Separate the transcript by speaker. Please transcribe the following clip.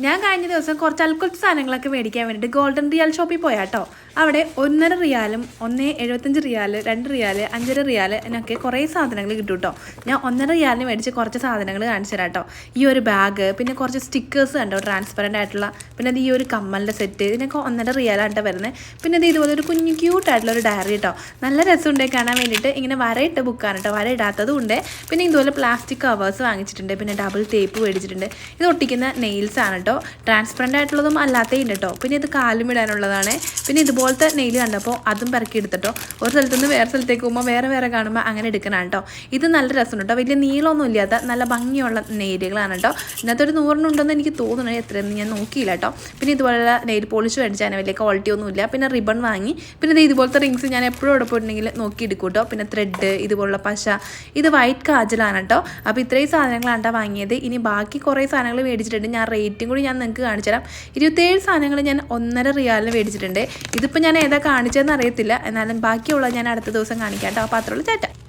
Speaker 1: ഞാൻ കഴിഞ്ഞ ദിവസം കുറച്ച് സാധനങ്ങളൊക്കെ മേടിക്കാൻ വേണ്ടിയിട്ട് ഗോൾഡൻ റിയാൽ ഷോപ്പിൽ പോയാട്ടോ. അവിടെ 1.5 റിയാലും 1.75 റിയാൽ 2 റിയാൽ 5.5 റിയാൽ എന്നൊക്കെ കുറേ സാധനങ്ങൾ കിട്ടും കേട്ടോ. ഞാൻ 1.5 റിയാലിന് മേടിച്ച് കുറച്ച് സാധനങ്ങൾ കാണിച്ചു തരാം കേട്ടോ. ഈ ഒരു ബാഗ്, പിന്നെ കുറച്ച് സ്റ്റിക്കേഴ്സ് കണ്ടോ ട്രാൻസ്പെറൻ്റ് ആയിട്ടുള്ള, പിന്നെ അത് ഈ ഒരു കമ്മലിൻ്റെ സെറ്റ്, ഇതിനൊക്കെ 1.5 റിയാലാണ് വരുന്നത്. പിന്നെ ഇത് ഇതുപോലെ ഒരു കുഞ്ഞു ക്യൂട്ടായിട്ടുള്ള ഒരു ഡയറി കേട്ടോ. നല്ല രസമുണ്ട് കാണാൻ വേണ്ടിയിട്ട്. ഇങ്ങനെ വരയിട്ട് ബുക്കാണ് കേട്ടോ, വര ഇടാത്തതും ഉണ്ട്. പിന്നെ ഇതുപോലെ പ്ലാസ്റ്റിക് കവേഴ്സ് വാങ്ങിച്ചിട്ടുണ്ട്, പിന്നെ ഡബിൾ ടേപ്പ് മേടിച്ചിട്ടുണ്ട്. ഇത് ഒട്ടിക്കുന്ന നെയിൽസ് ആണ് കേട്ടോ, ട്രാൻസ്പെറൻ്റ് ആയിട്ടുള്ളതും അല്ലാത്തേ ഉണ്ട് കേട്ടോ. പിന്നെ ഇത് കാലും ഇടാനുള്ളതാണ്. പിന്നെ ഇതുപോലത്തെ നെയിൽ കണ്ടപ്പോൾ അതും പെറുക്കി എടുത്തിട്ടോ. ഒരു സ്ഥലത്തു നിന്ന് വേറെ സ്ഥലത്തേക്ക് പോകുമ്പോൾ വേറെ കാണുമ്പോൾ അങ്ങനെ എടുക്കണം കേട്ടോ. ഇത് നല്ല രസമുണ്ട് കേട്ടോ, വലിയ നീളമൊന്നും ഇല്ലാത്ത നല്ല ഭംഗിയുള്ള നെയിലുകളാണ് കേട്ടോ. ഇതിനകത്തൊരു 100 ഉണ്ടെന്ന് എനിക്ക് തോന്നുന്നത്, എത്രയെന്ന് ഞാൻ നോക്കിയില്ല കേട്ടോ. പിന്നെ ഇതുപോലുള്ള നെയിൽ പോളിഷ് മേടിച്ചാൽ വലിയ ക്വാളിറ്റി ഒന്നുമില്ല. പിന്നെ റിബൺ വാങ്ങി. പിന്നെ ഇതുപോലത്തെ റിങ്സ് ഞാൻ എപ്പോഴും ഇവിടെ പോയിട്ടുണ്ടെങ്കിൽ നോക്കി എടുക്കും കേട്ടോ. പിന്നെ ത്രെഡ്, ഇതുപോലുള്ള പശ, ഇത് വൈറ്റ് കാജലാണ് കേട്ടോ. അപ്പോൾ ഇത്രയും സാധനങ്ങളാണ് കേട്ടോ വാങ്ങിയത്. ഇനി ബാക്കി കുറേ സാധനങ്ങൾ മേടിച്ചിട്ടുണ്ട്. ഞാൻ റേറ്റും കൂടി ഞാൻ നിങ്ങൾക്ക് കാണിച്ചു തരാം. 27 സാധനങ്ങൾ ഞാൻ 1.5 റിയാലിന് മേടിച്ചിട്ടുണ്ട്. ഇതിപ്പോൾ ഞാൻ ഏതാ കാണിച്ചതെന്ന് അറിയത്തില്ല, എന്നാലും ബാക്കിയുള്ളത് ഞാൻ അടുത്ത ദിവസം കാണിക്കാം കേട്ടോ. അപ്പോൾ അത്രയുള്ളൂ. ചാറ്റ.